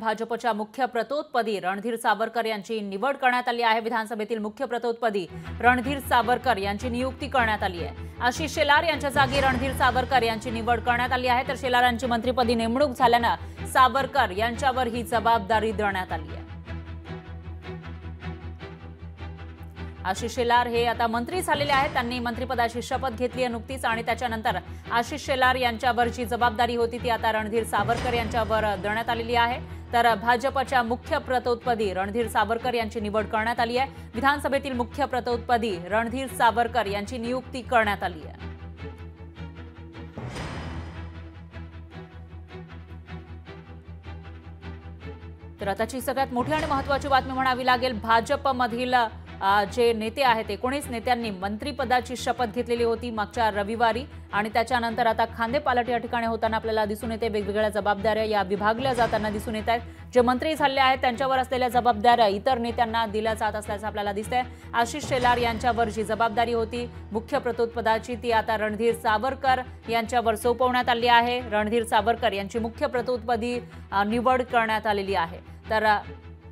भाजपच्या मुख्य प्रतोदपदी रणधीर सावरकर यांची निवड करण्यात आली आहे। विधानसभेतील मुख्य प्रतोदपदी रणधीर सावरकर यांची नियुक्ती करण्यात आली आहे। आशिष शेलार यांच्या जागी रणधीर सावरकर यांची निवड करण्यात आली आहे, तर शेलारांची मंत्रिपदी नेमणूक झाल्याने सावरकर यांच्यावर ही जबाबदारी देण्यात आली आहे। आशिष शेलार हे आता मंत्री झालेले आहेत। त्यांनी मंत्रिपदाची शपथ घेतली आहे नुकतीच आणि त्याच्यानंतर आशिष शेलार यांच्यावर जी जबाबदारी होती ती आता रणधीर सावरकर यांच्यावर देण्यात आलेली आहे। तर भाजपच्या मुख्य प्रतोदपदी रणधीर सावरकर यांची निवड करण्यात आली आहे। विधानसभेतील मुख्य प्रतोदपदी रणधीर सावरकर यांची नियुक्ती करण्यात आली आहे। तर आताची सगळ्यात मोठी आणि महत्त्वाची बातमी म्हणावी लागेल, भाजपमधील जे नेते आहेत 19 नेत्यांनी मंत्रिपदाची शपथ घेतलेली होती मागच्या रविवारी आणि त्याच्यानंतर आता खांदेपालट या ठिकाणी होताना आपल्याला दिसून येते वेगवेगळ्या जबाबदाऱ्या या विभागल्या जाताना दिसून येत आहेत। जे मंत्री झाले आहेत त्यांच्यावर असलेल्या जबाबदाऱ्या इतर नेत्यांना दिल्या जात असल्याचं आपल्याला दिसतंय। आशिष शेलार यांच्यावर जी जबाबदारी होती मुख्य प्रतोदपदाची ती आता रणधीर सावरकर यांच्यावर सोपवण्यात आली आहे। रणधीर सावरकर यांची मुख्य प्रतोदपदी निवड करण्यात आलेली आहे। तर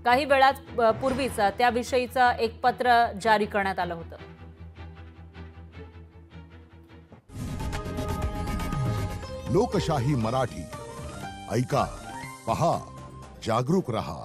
काही वेळाच पूर्वीच त्याविषयीचं एक पत्र जारी करण्यात आलं होतं। लोकशाही मराठी ऐका, पहा, जागरूक रहा।